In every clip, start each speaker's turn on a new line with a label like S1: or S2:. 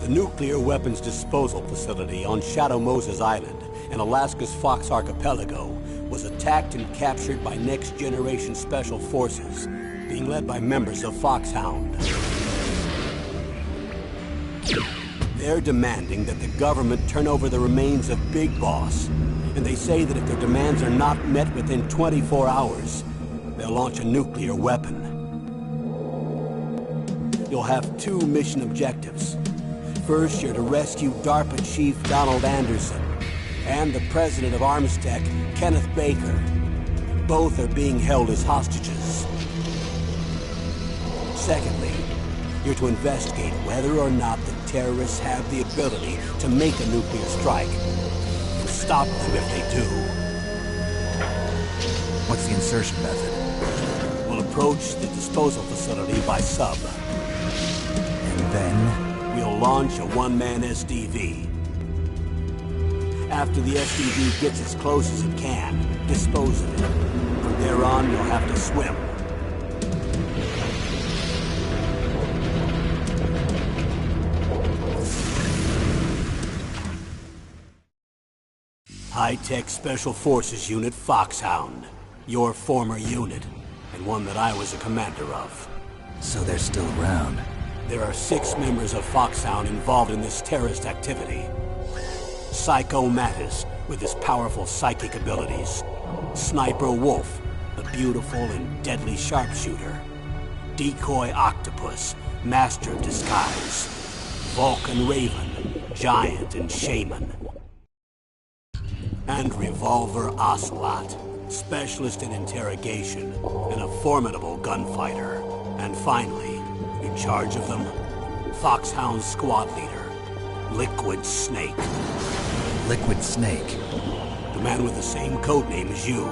S1: The nuclear weapons disposal facility on Shadow Moses Island in Alaska's Fox Archipelago was attacked and captured by next-generation special forces, being led by members of Foxhound. They're demanding that the government turn over the remains of Big Boss, and they say that if their demands are not met within 24 hours, they'll launch a nuclear weapon. You'll have two mission objectives. First, you're to rescue DARPA Chief Donald Anderson and the president of Armstech, Kenneth Baker. Both are being held as hostages. Secondly, you're to investigate whether or not the terrorists have the ability to make a nuclear strike and stop them if they do.
S2: What's the insertion method?
S1: We'll approach the disposal facility by sub.
S2: And then?
S1: We'll launch a one-man SDV. After the SDV gets as close as it can, dispose of it. From there on, you'll have to swim. High-tech Special Forces Unit Foxhound. Your former unit, and one that I was a commander of.
S2: So they're still around.
S1: There are 6 members of Foxhound involved in this terrorist activity. Psycho Mattis, with his powerful psychic abilities. Sniper Wolf, a beautiful and deadly sharpshooter. Decoy Octopus, master of disguise. Vulcan Raven, giant and shaman. And Revolver Ocelot, specialist in interrogation and a formidable gunfighter. And finally, in charge of them, Foxhound's squad leader, Liquid Snake.
S2: Liquid Snake?
S1: The man with the same codename as you.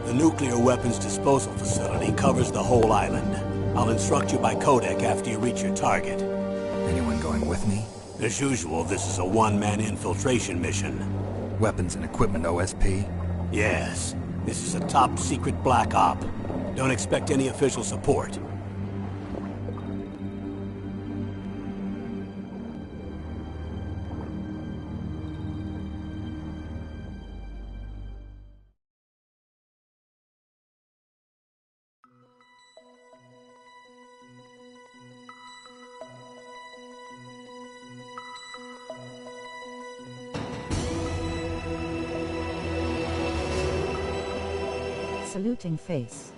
S1: The nuclear weapons disposal facility covers the whole island. I'll instruct you by codec after you reach your target.
S2: Anyone going with me?
S1: As usual, this is a one-man infiltration mission.
S2: Weapons and equipment OSP?
S1: Yes. This is a top-secret black op. Don't expect any official support.
S3: Saluting face.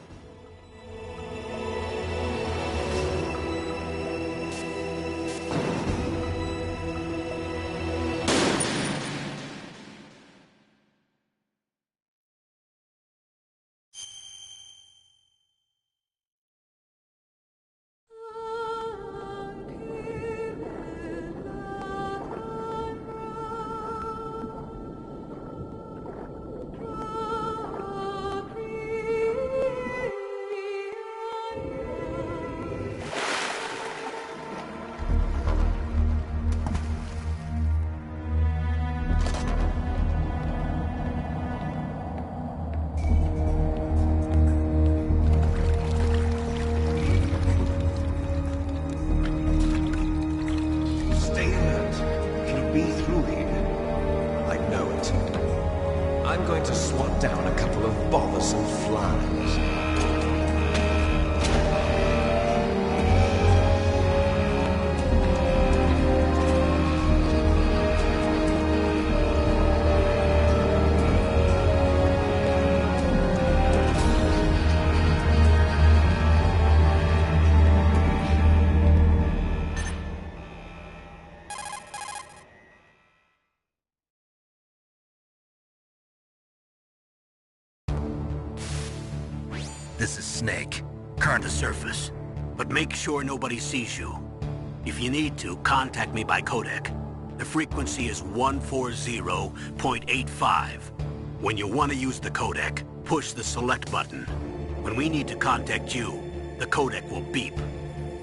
S4: going to swat down a couple of bothersome flies.
S2: This is Snake. Current
S1: The surface. But make sure nobody sees you. If you need to, contact me by codec. The frequency is 140.85. When you want to use the codec, push the select button. When we need to contact you, the codec will beep.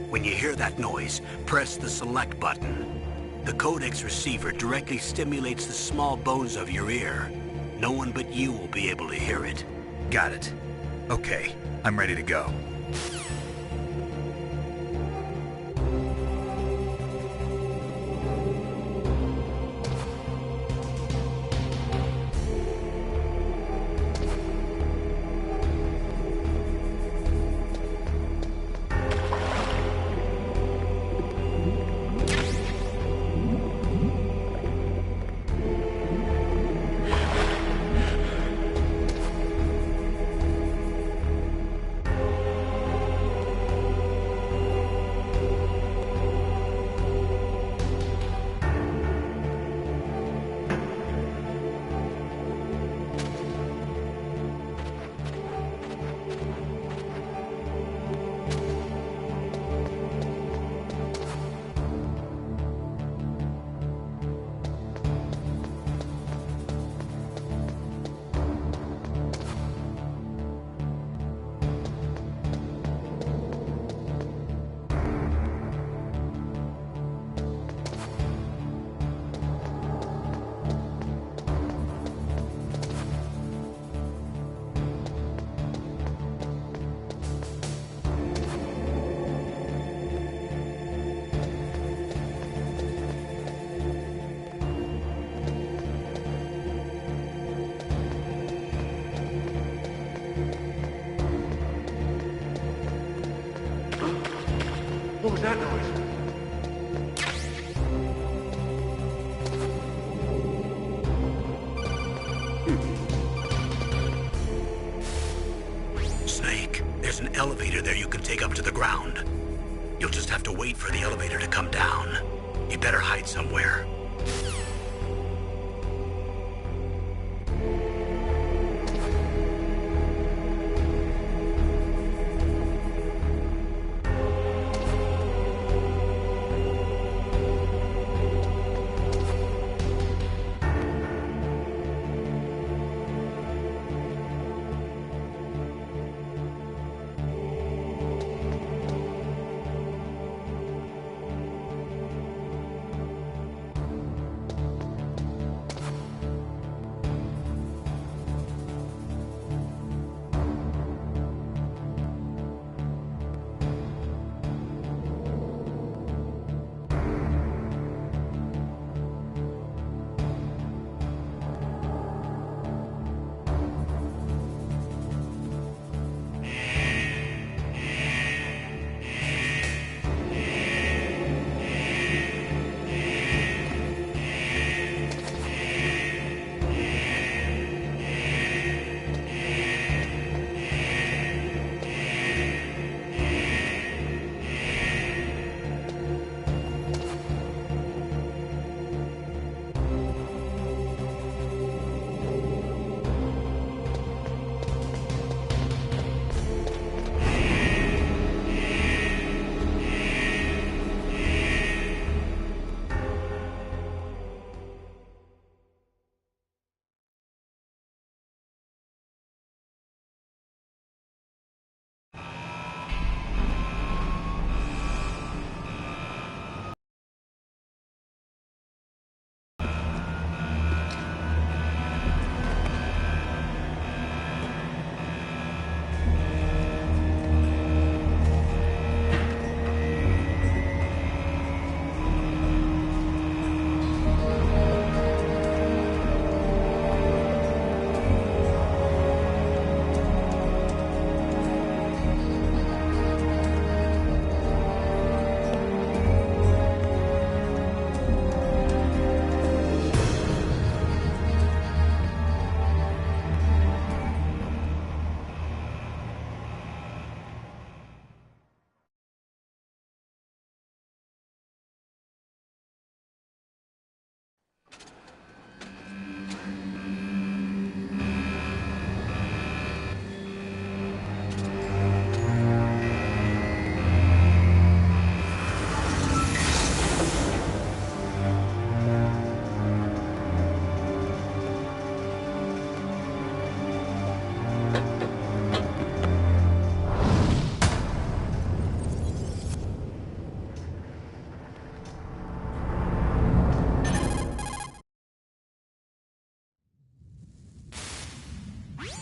S1: When you hear that noise, press the select button. The codec's receiver directly stimulates the small bones of your ear. No one but you will be able to hear it.
S2: Got it. Okay, I'm ready to go.
S4: What was that noise?
S1: Snake, there's an elevator there you can take up to the ground. You'll just have to wait for the elevator to come down. You better hide somewhere.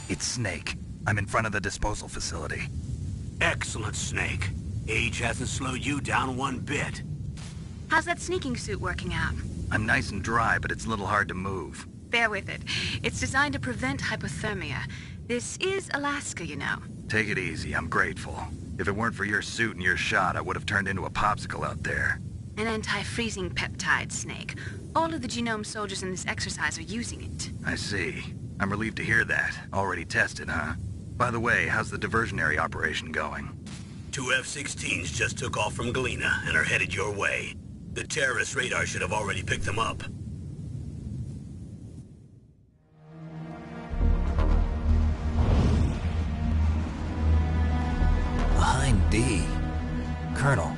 S2: It's Snake. I'm in front of the disposal facility.
S1: Excellent, Snake. Age hasn't slowed you down one bit.
S5: How's that sneaking suit working out?
S2: I'm nice and dry, but it's a little hard to move.
S5: Bear with it. It's designed to prevent hypothermia. This is Alaska, you know.
S2: Take it easy, I'm grateful. If it weren't for your suit and your shot, I would have turned into a popsicle out there.
S5: An anti-freezing peptide, Snake. All of the genome soldiers in this exercise are using it.
S2: I see. I'm relieved to hear that. Already tested, huh? By the way, how's the diversionary operation going?
S1: 2 F-16s just took off from Galena and are headed your way. The terrorist radar should have already picked them up.
S6: Behind D. Colonel,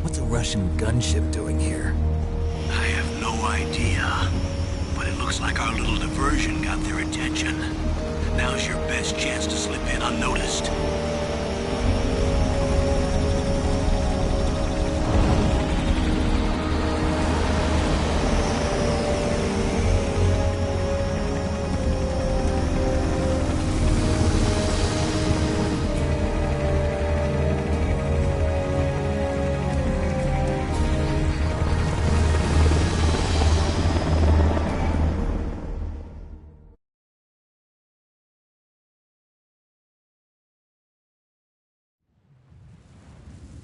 S6: what's a Russian gunship doing here?
S1: I have no idea, but it looks like our little diversion got their attention. Now's your best chance to slip in unnoticed.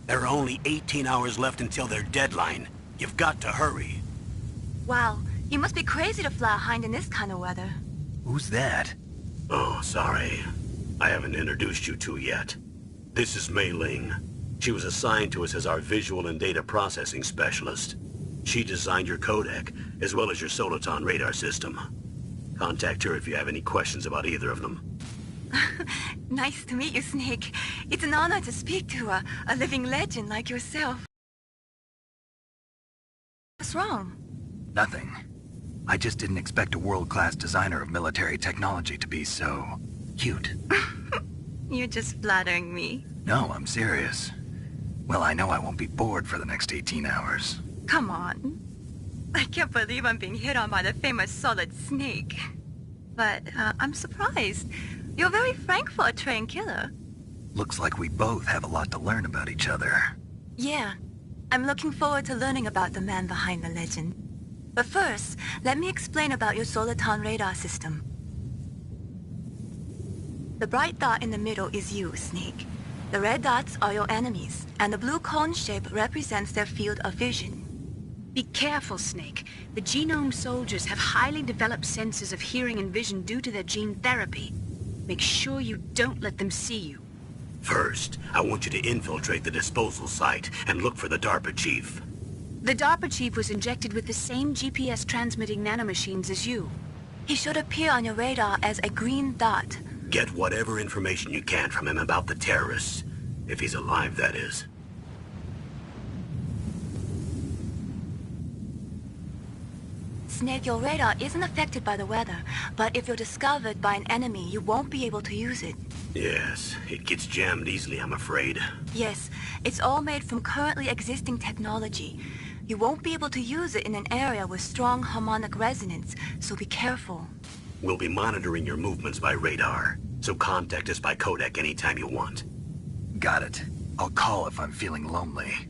S1: There are only 18 hours left until their deadline. You've got to hurry.
S5: Wow, you must be crazy to fly a hind in this kind of weather.
S2: Who's that?
S1: Oh, sorry. I haven't introduced you to yet. This is Mei Ling. She was assigned to us as our visual and data processing specialist. She designed your codec, as well as your Soliton radar system. Contact her if you have any questions about either of them.
S5: Nice to meet you, Snake. It's an honor to speak to a living legend like yourself. What's wrong?
S2: Nothing. I just didn't expect a world-class designer of military technology to be so cute.
S5: You're just flattering me.
S2: No, I'm serious. Well, I know I won't be bored for the next 18 hours.
S5: Come on. I can't believe I'm being hit on by the famous Solid Snake. But I'm surprised. You're very frank for a trained killer.
S2: Looks like we both have a lot to learn about each other.
S5: Yeah. I'm looking forward to learning about the man behind the legend. But first, let me explain about your Soliton radar system. The bright dot in the middle is you, Snake. The red dots are your enemies, and the blue cone shape represents their field of vision. Be careful, Snake. The genome soldiers have highly developed senses of hearing and vision due to their gene therapy. Make sure you don't let them see you.
S1: First, I want you to infiltrate the disposal site and look for the DARPA chief.
S5: The DARPA chief was injected with the same GPS-transmitting nanomachines as you. He should appear on your radar as a green dot.
S1: Get whatever information you can from him about the terrorists. If he's alive, that is.
S5: Snake, your radar isn't affected by the weather, but if you're discovered by an enemy, you won't be able to use it.
S1: Yes, it gets jammed easily, I'm afraid.
S5: Yes, it's all made from currently existing technology. You won't be able to use it in an area with strong harmonic resonance, so be careful.
S1: We'll be monitoring your movements by radar, so contact us by codec anytime you want.
S2: Got it. I'll call if I'm feeling lonely.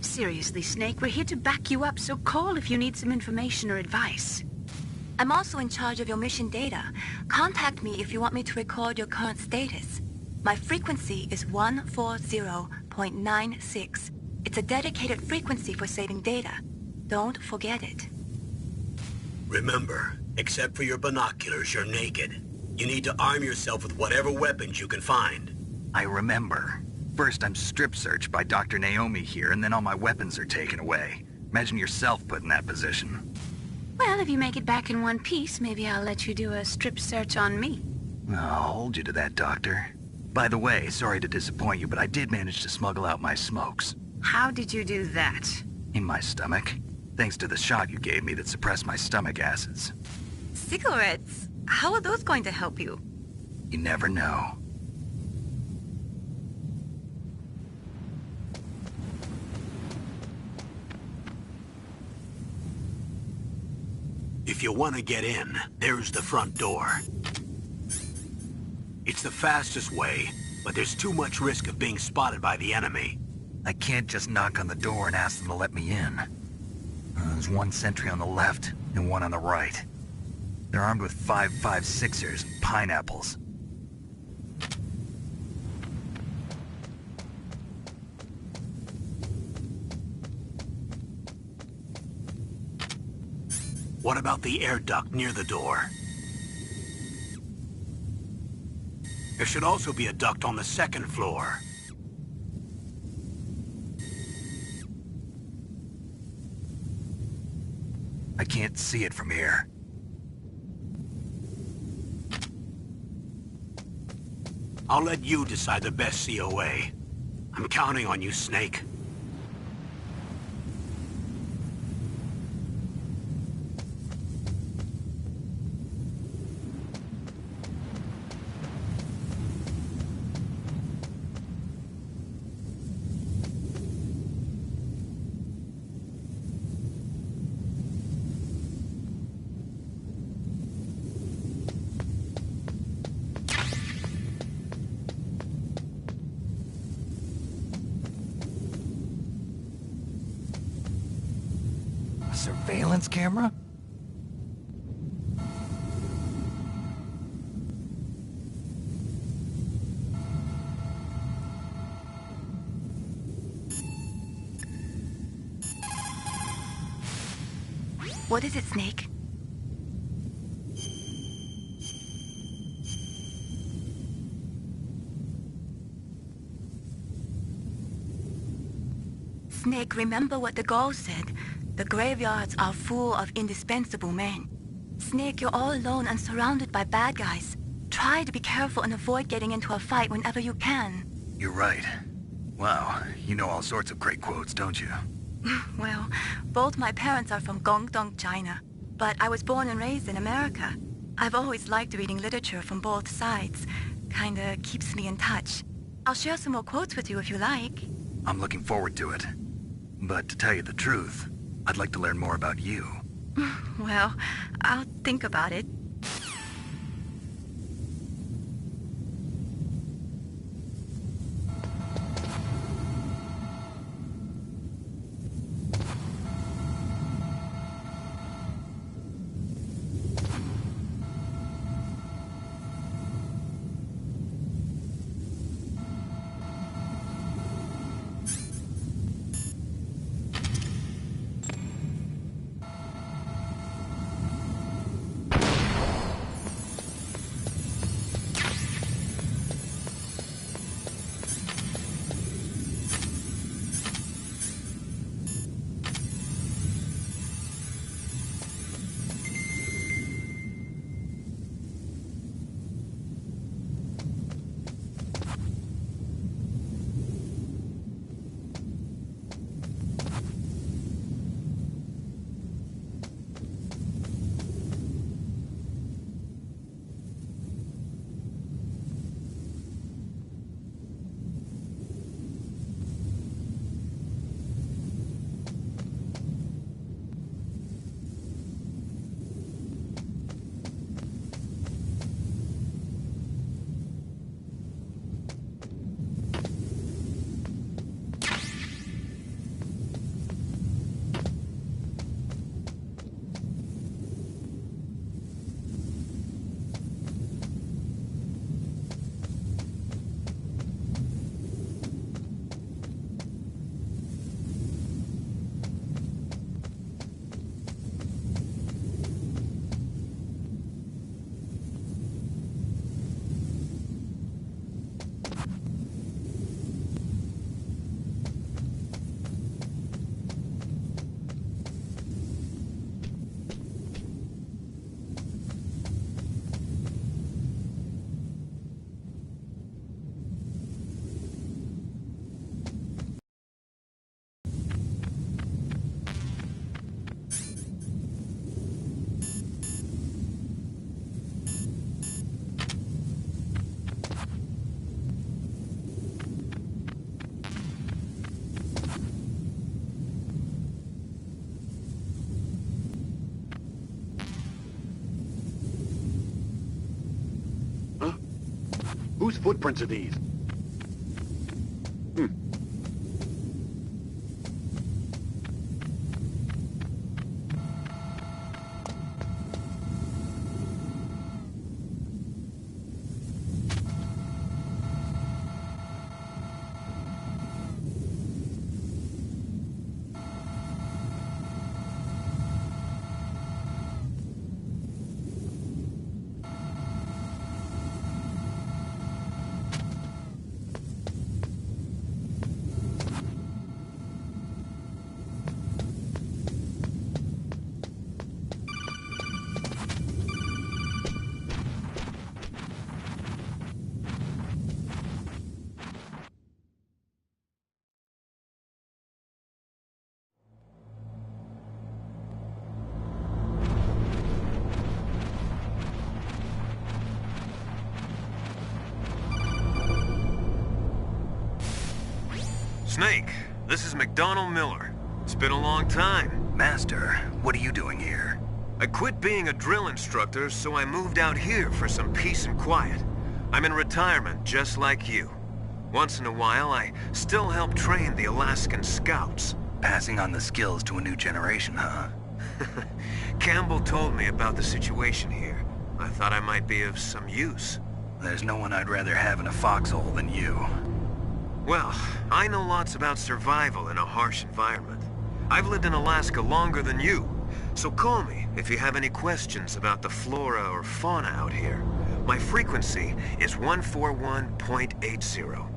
S5: Seriously, Snake, we're here to back you up, so call if you need some information or advice. I'm also in charge of your mission data. Contact me if you want me to record your current status. My frequency is 140.96. It's a dedicated frequency for saving data. Don't forget it.
S1: Remember, except for your binoculars, you're naked. You need to arm yourself with whatever weapons you can find.
S2: I remember. First, I'm strip searched by Dr. Naomi here, and then all my weapons are taken away. Imagine yourself put in that position.
S5: Well, if you make it back in one piece, maybe I'll let you do a strip search on me.
S2: I'll hold you to that, Doctor. By the way, sorry to disappoint you, but I did manage to smuggle out my smokes.
S5: How did you do that?
S2: In my stomach. Thanks to the shot you gave me that suppressed my stomach acids.
S5: Cigarettes? How are those going to help you?
S2: You never know.
S1: If you want to get in, there's the front door. It's the fastest way, but there's too much risk of being spotted by the enemy.
S2: I can't just knock on the door and ask them to let me in. There's one sentry on the left and one on the right. They're armed with 5.56ers and pineapples.
S1: What about the air duct near the door? There should also be a duct on the second floor.
S2: I can't see it from here.
S1: I'll let you decide the best COA. I'm counting on you, Snake.
S2: Surveillance camera?
S5: What is it, Snake? Snake, remember what the girl said. The graveyards are full of indispensable men. Snake, you're all alone and surrounded by bad guys. Try to be careful and avoid getting into a fight whenever you can.
S2: You're right. Wow, you know all sorts of great quotes, don't you?
S5: Well, both my parents are from Guangdong, China. But I was born and raised in America. I've always liked reading literature from both sides. Kinda keeps me in touch. I'll share some more quotes with you if you like.
S2: I'm looking forward to it. But to tell you the truth, I'd like to learn more about you.
S5: Well, I'll think about it.
S7: Whose footprints are these?
S8: Snake, this is McDonald Miller. It's been a long time.
S2: Master, what are you doing here?
S8: I quit being a drill instructor, so I moved out here for some peace and quiet. I'm in retirement, just like you. Once in a while, I still help train the Alaskan Scouts.
S2: Passing on the skills to a new generation, huh?
S8: Campbell told me about the situation here. I thought I might be of some use.
S2: There's no one I'd rather have in a foxhole than you.
S8: Well, I know lots about survival in a harsh environment. I've lived in Alaska longer than you, so call me if you have any questions about the flora or fauna out here. My frequency is 141.80.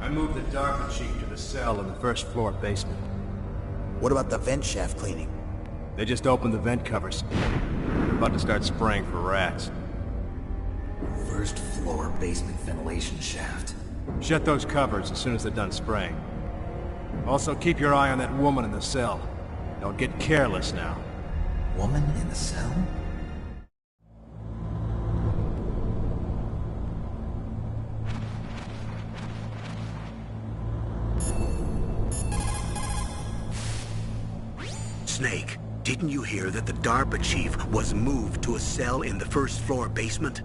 S9: I moved the DARPA chief to the cell in the first floor basement.
S10: What about the vent shaft cleaning?
S9: They just opened the vent covers. They're about to start spraying for rats.
S6: First floor basement ventilation shaft.
S9: Shut those covers as soon as they're done spraying. Also, keep your eye on that woman in the cell. Don't get careless now.
S6: Woman in the cell?
S1: Snake, didn't you hear that the DARPA chief was moved to a cell in the first floor basement?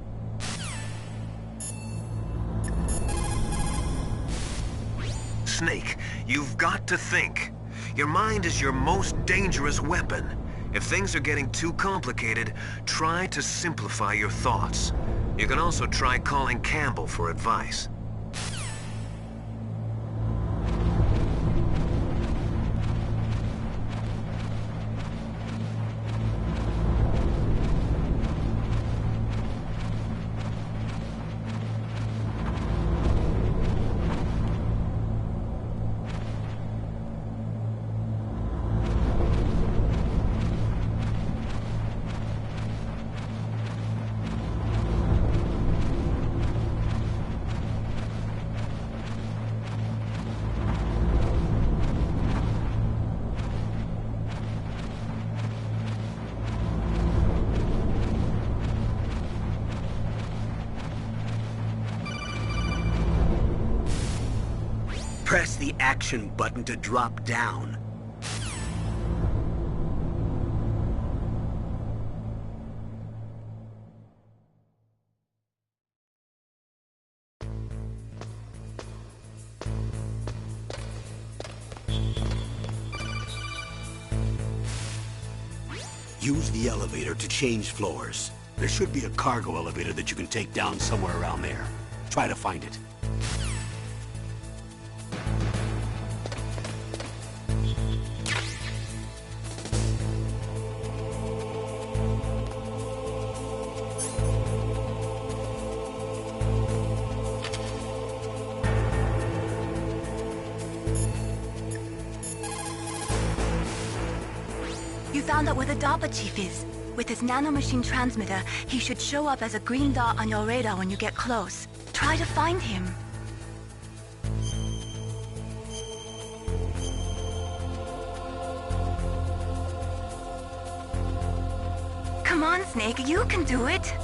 S8: Snake, you've got to think. Your mind is your most dangerous weapon. If things are getting too complicated, try to simplify your thoughts. You can also try calling Campbell for advice.
S1: Press the action button to drop down. Use the elevator to change floors. There should be a cargo elevator that you can take down somewhere around there. Try to find it.
S5: You found out where the DARPA chief is. With his nanomachine transmitter, he should show up as a green dot on your radar when you get close. Try to find him. Come on, Snake, you can do it!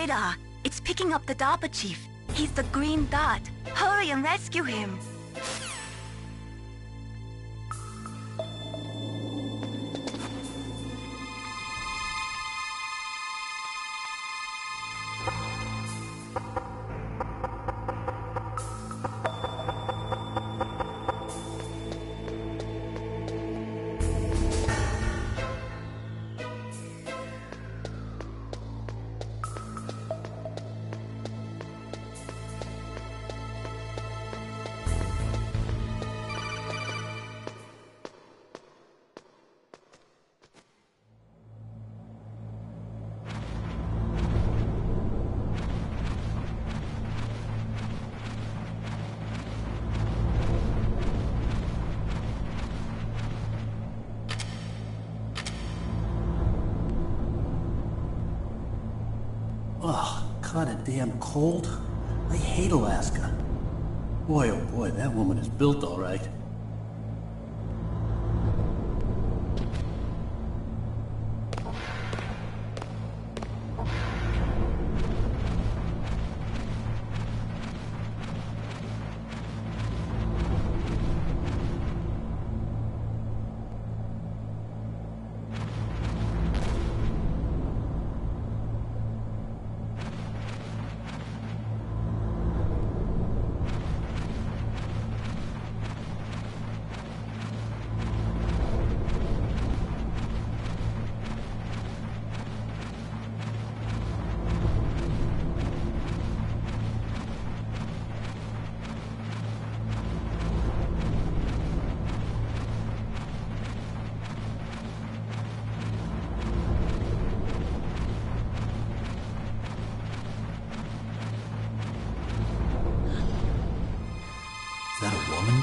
S5: radar. It's picking up the DARPA chief. He's the green dot. Hurry and rescue him.
S10: Ugh, kinda damn cold. I hate Alaska. Boy, oh boy, that woman is built all right. Is that a woman?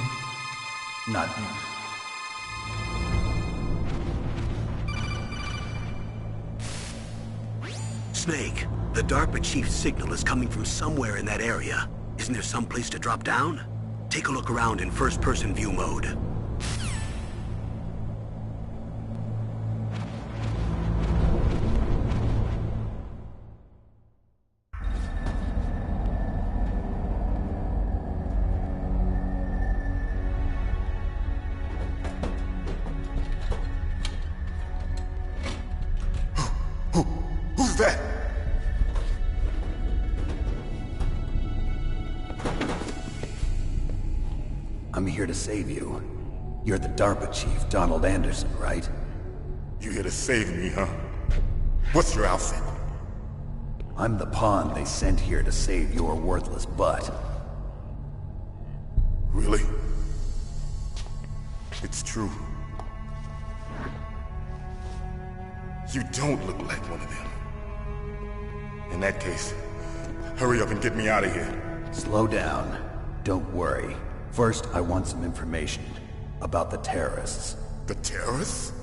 S10: Not...
S1: Snake, the DARPA chief's signal is coming from somewhere in that area. Isn't there some place to drop down? Take a look around in first-person view mode.
S4: Who's that?
S6: I'm here to save you. You're the DARPA chief, Donald Anderson, right?
S4: You here to save me, huh? What's your outfit?
S6: I'm the pawn they sent here to save your worthless butt.
S4: Really? It's true. You don't look like one of them. In that case, hurry up and get me out of here.
S6: Slow down. Don't worry. First, I want some information about the terrorists.
S4: The terrorists?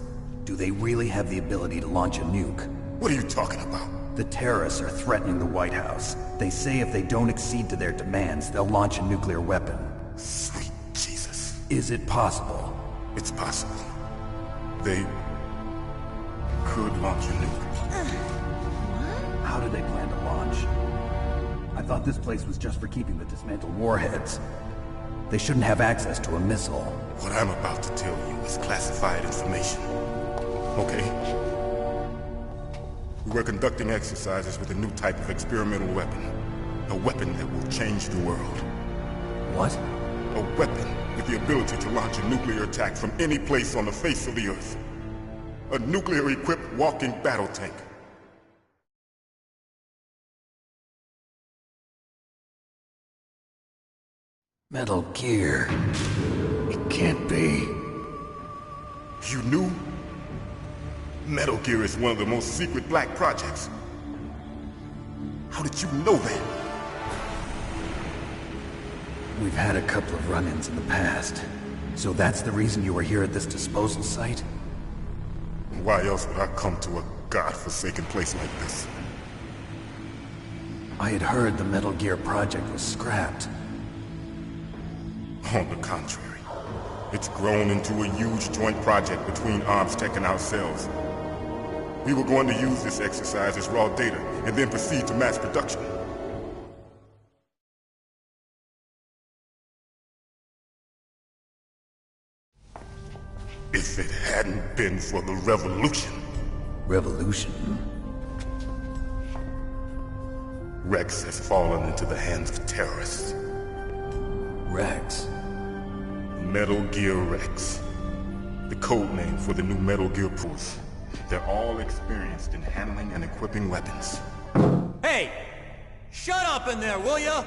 S6: Do they really have the ability to launch a nuke?
S4: What are you talking about?
S6: The terrorists are threatening the White House. They say if they don't accede to their demands, they'll launch a nuclear weapon.
S4: Sweet Jesus.
S6: Is it possible?
S4: It's possible. They could launch a nuke.
S6: How do they plan to launch? I thought this place was just for keeping the dismantled warheads. They shouldn't have access to a missile.
S4: What I'm about to tell you is classified information. Okay? We were conducting exercises with a new type of experimental weapon. A weapon that will change the world.
S6: What?
S4: A weapon with the ability to launch a nuclear attack from any place on the face of the Earth. A nuclear-equipped walking battle tank.
S6: Metal Gear. It can't be.
S4: You knew? Metal Gear is one of the most secret black projects. How did you know that?
S6: We've had a couple of run-ins in the past. So that's the reason you were here at this disposal site?
S4: Why else would I come to a god-forsaken place like this?
S6: I had heard the Metal Gear project was scrapped.
S4: On the contrary, it's grown into a huge joint project between Arms Tech and ourselves. we were going to use this exercise as raw data and then proceed to mass production. If it hadn't been for the revolution...
S6: Revolution?
S4: Rex has fallen into the hands of terrorists.
S6: Rex?
S4: Metal Gear Rex. The code name for the new Metal Gear Pulse. They're all experienced in handling and equipping weapons.
S7: Hey! Shut up in there, will ya?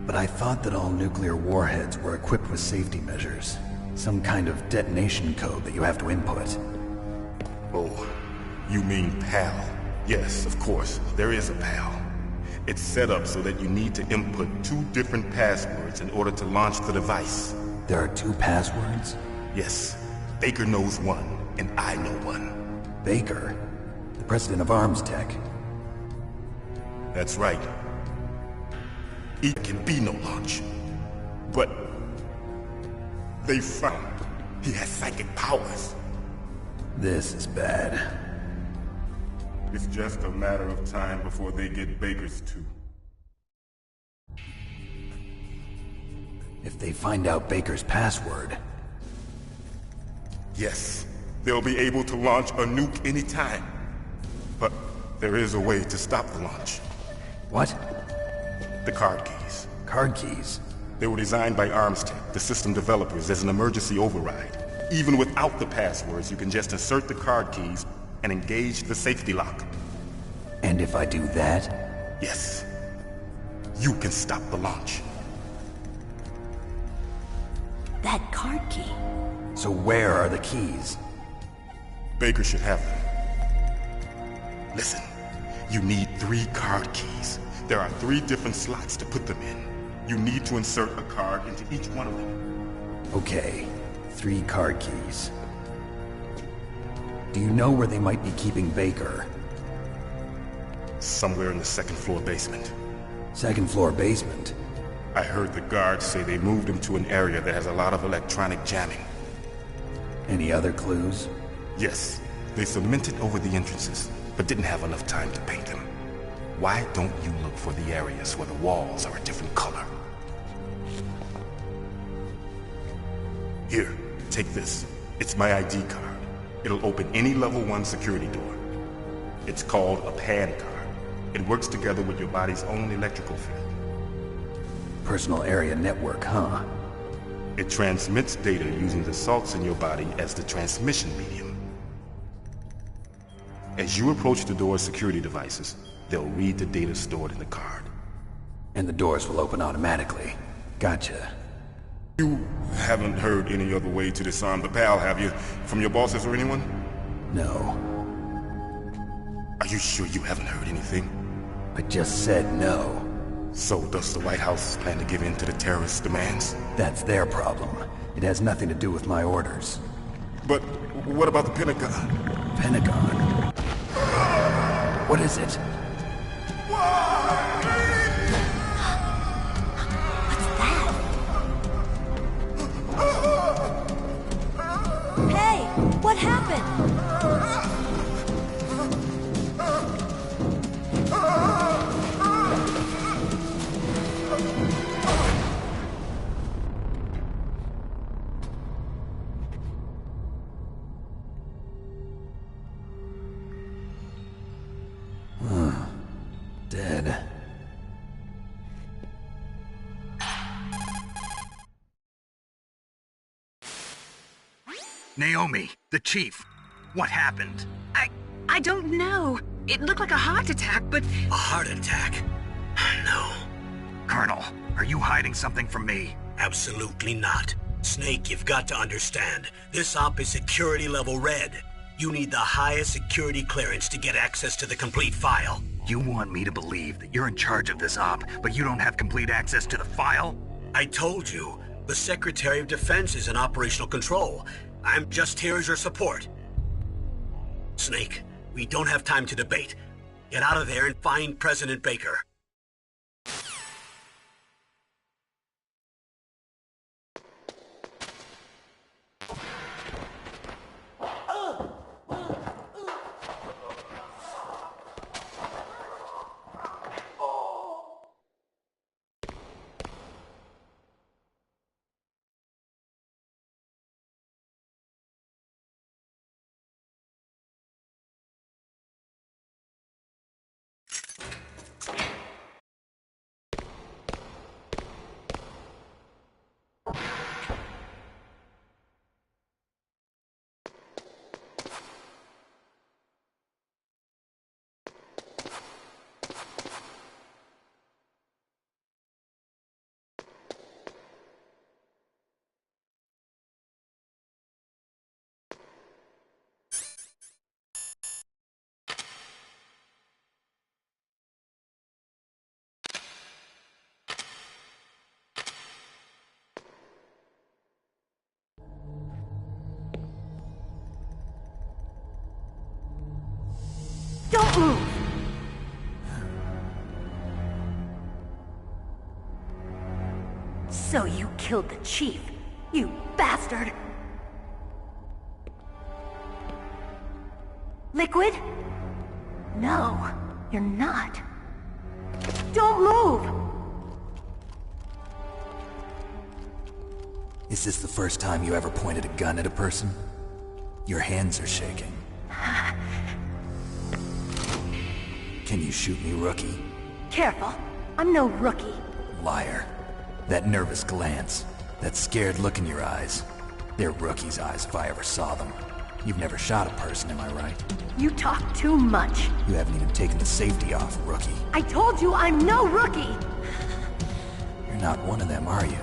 S6: But I thought that all nuclear warheads were equipped with safety measures. Some kind of detonation code that you have to input.
S4: Oh, you mean PAL? Yes, of course, there is a PAL. It's set up so that you need to input 2 different passwords in order to launch the device.
S6: There are 2 passwords?
S4: Yes. Baker knows one, and I know one.
S6: Baker? The president of Arms Tech?
S4: That's right. It can be no launch. But... they found he has psychic powers.
S6: This is bad.
S4: It's just a matter of time before they get Baker's too.
S6: If they find out Baker's password...
S4: Yes, they'll be able to launch a nuke anytime. But there is a way to stop the launch.
S6: What?
S4: The card keys.
S6: Card keys?
S4: They were designed by Arms Tech, the system developers, as an emergency override. Even without the passwords, you can just insert the card keys and engage the safety lock.
S6: And if I do that?
S4: Yes. You can stop the launch.
S5: That card key.
S6: So where are the keys?
S4: Baker should have them. Listen, you need 3 card keys. There are 3 different slots to put them in. You need to insert a card into each one of them.
S6: Okay, 3 card keys. Do you know where they might be keeping Baker?
S4: Somewhere in the 2nd floor basement.
S6: 2nd floor basement?
S4: I heard the guards say they moved him to an area that has a lot of electronic jamming.
S6: Any other clues?
S4: Yes, they cemented over the entrances, but didn't have enough time to paint them. Why don't you look for the areas where the walls are a different color? Here, take this. It's my ID card. It'll open any level 1 security door. It's called a PAN card. It works together with your body's own electrical field.
S6: Personal area network, huh?
S4: It transmits data using the salts in your body as the transmission medium. As you approach the door's security devices, they'll read the data stored in the card.
S6: And the doors will open automatically. Gotcha.
S4: You haven't heard any other way to disarm the PAL, have you? From your bosses or anyone?
S6: No.
S4: Are you sure you haven't heard anything?
S6: I just said no.
S4: So does the White House plan to give in to the terrorists' demands?
S6: That's their problem. It has nothing to do with my orders.
S4: But what about the Pentagon?
S6: Pentagon? What is it?
S5: Hey, what happened?
S6: Dead.
S2: Naomi, the chief. What happened?
S5: I don't know. It looked like a heart attack, but...
S1: A heart attack? No.
S2: Colonel, are you hiding something from me?
S1: Absolutely not. Snake, you've got to understand. This op is security level red. You need the highest security clearance to get access to the complete file.
S2: You want me to believe that you're in charge of this op, but you don't have complete access to the file?
S1: I told you, the Secretary of Defense is in operational control. I'm just here as your support. Snake, we don't have time to debate. Get out of there and find President Baker.
S5: Don't move! So you killed the chief, you bastard! Liquid? No, you're not. Don't move!
S6: Is this the first time you ever pointed a gun at a person? Your hands are shaking. Can you shoot me, rookie?
S5: Careful, I'm no rookie.
S6: Liar. That nervous glance, that scared look in your eyes. They're rookie's eyes if I ever saw them. You've never shot a person, am I right?
S5: You talk too much.
S6: You haven't even taken the safety off, rookie.
S5: I told you I'm no rookie!
S6: You're not one of them, are you?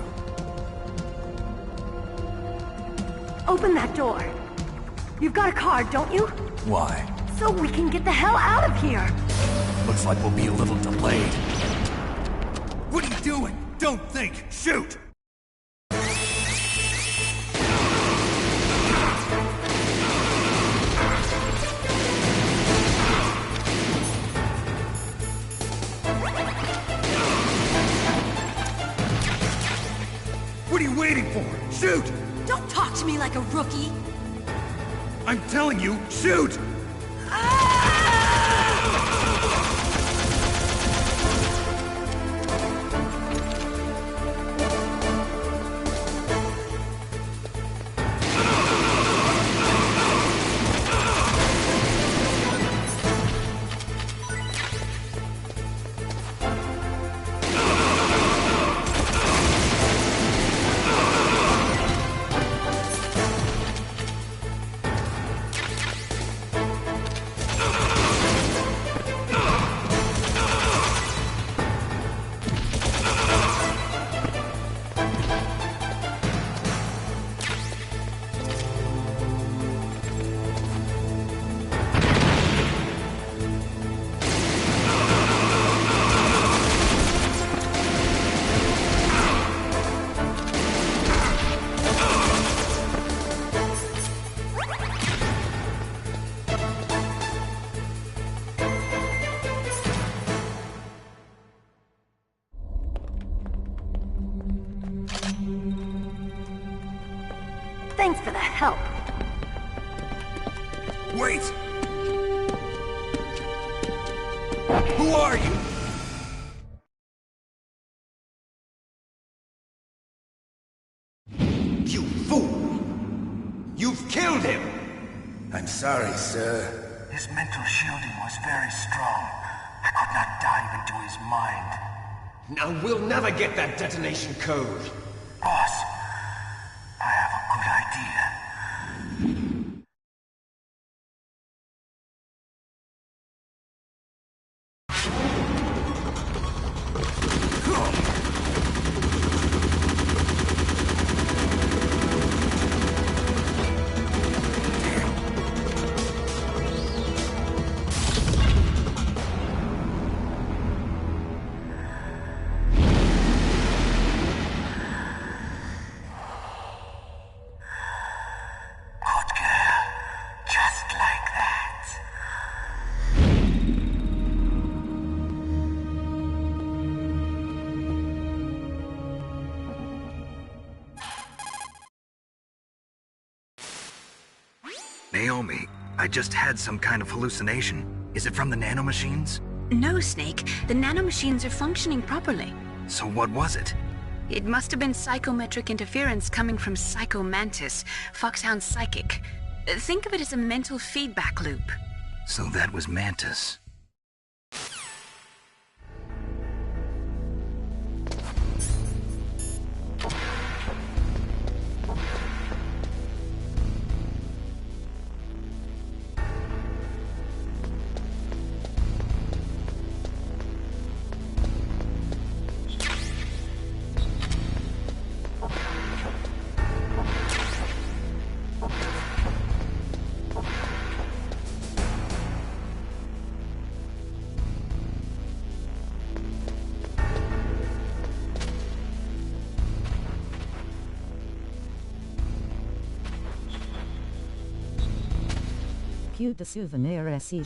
S5: Open that door. You've got a card, don't you?
S6: Why?
S5: So we can get the hell out of here!
S6: Looks like we'll be a little delayed.
S2: What are you doing? Don't think! Shoot! What are you waiting for? Shoot!
S5: Don't talk to me like a rookie!
S2: I'm telling you, shoot!
S5: Thanks for the help.
S2: Wait! Who are you?
S11: You fool! You've killed him! I'm sorry, sir.
S12: His mental shielding was very strong. I could not dive into his mind.
S11: Now we'll never get that detonation code.
S12: Boss, I have a good idea.
S2: Naomi, I just had some kind of hallucination. Is it from the nanomachines?
S5: No, Snake. The nanomachines are functioning properly.
S2: So what was it?
S5: It must have been psychometric interference coming from Psycho Mantis, Foxhound's psychic. Think of it as a mental feedback loop.
S2: So that was Mantis.
S3: Cue de souvenir SE.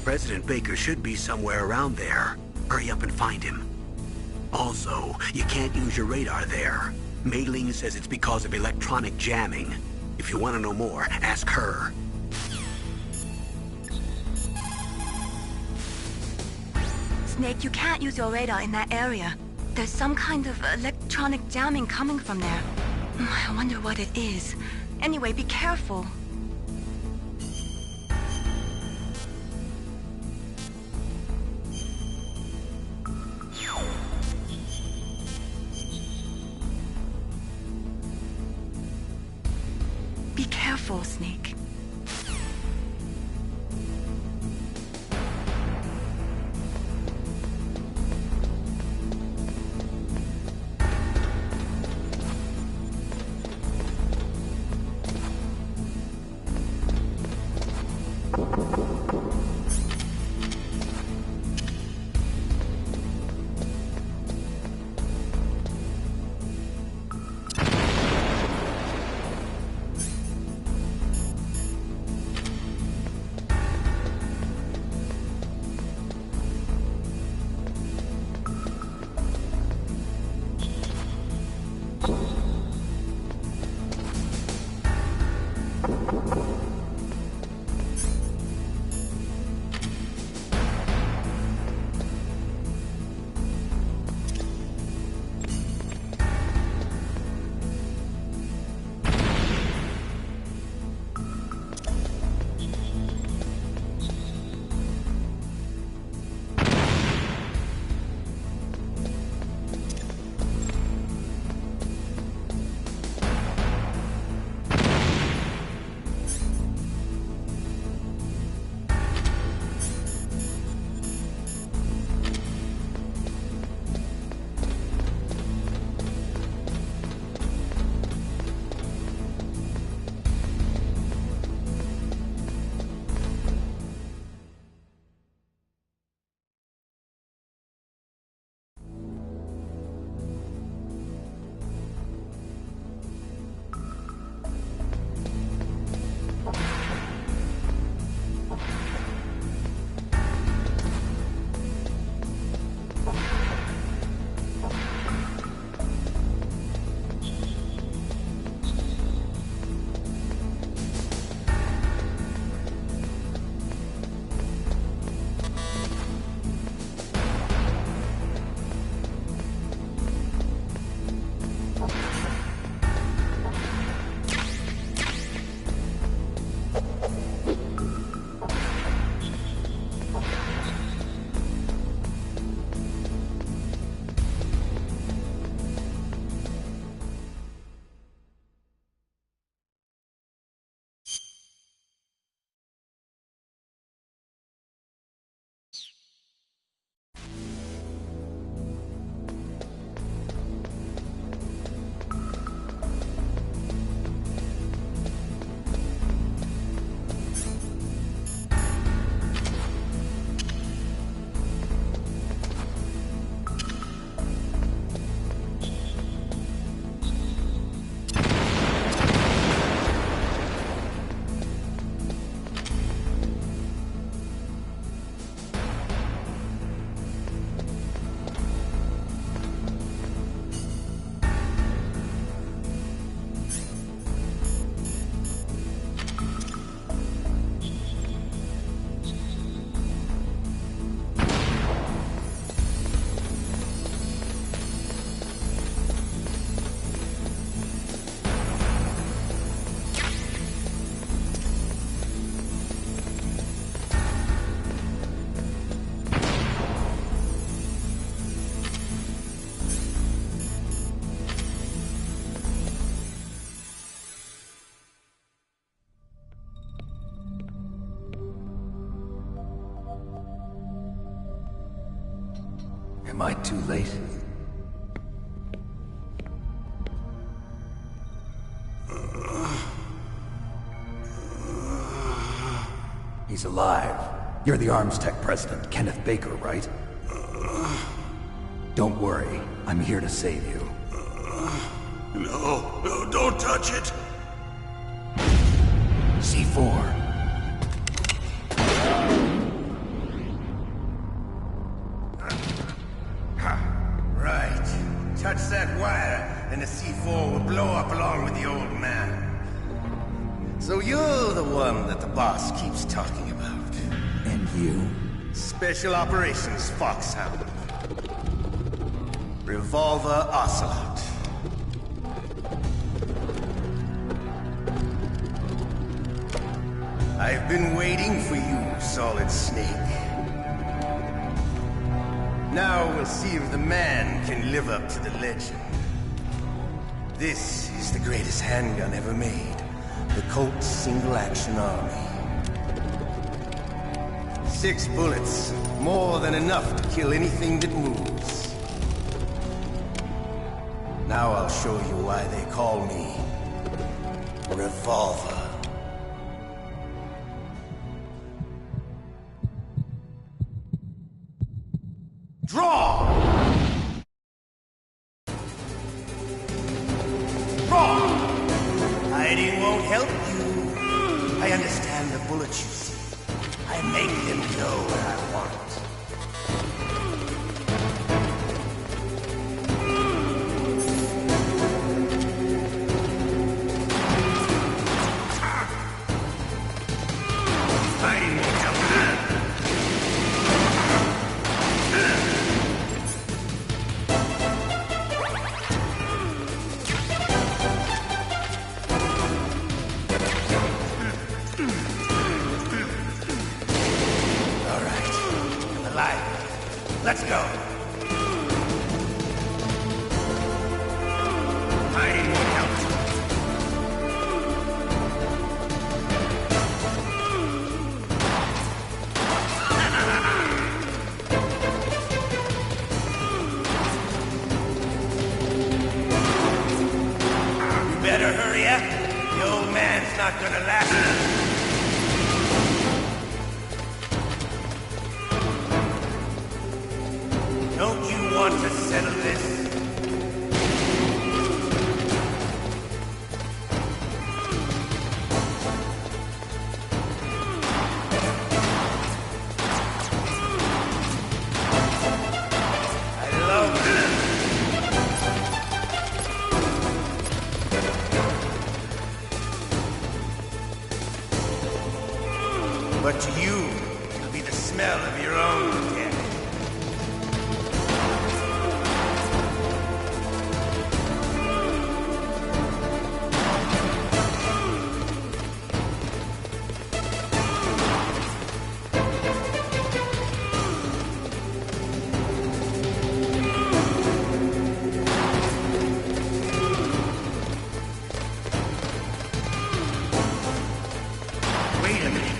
S1: President Baker should be somewhere around there. Hurry up and find him. Also, you can't use your radar there. Mei-Ling says it's because of electronic jamming. If you want to know more, ask her.
S5: Snake, you can't use your radar in that area. There's some kind of electronic jamming coming from there. I wonder what it is. Anyway, be careful. Be careful, Snake.
S6: Am I too late? He's alive. You're the Arms Tech president, Kenneth Baker, right? Don't worry. I'm here to save you.
S4: No, don't touch it!
S6: C4.
S12: Right. Touch that wire, and the C4 will blow up along with the old man. So you're the one that the boss keeps talking about.
S6: And you?
S12: Special Operations Foxhound. Revolver Ocelot. I've been waiting for you, Solid Snake. Now we'll see if the man can live up to the legend. This is the greatest handgun ever made. The Colt Single Action Army. 6 bullets, more than enough to kill anything that moves. Now I'll show you why they call me Revolver. Draw! Draw! Hiding won't help you. I understand the bullets you see. I make them go where I want. Hiding won't help you. Let's go. Hiding won't help. You better hurry up. The old man's not gonna last. Don't you want to settle this? I love this. But to you, it'll be the smell of your own death. Wait a minute.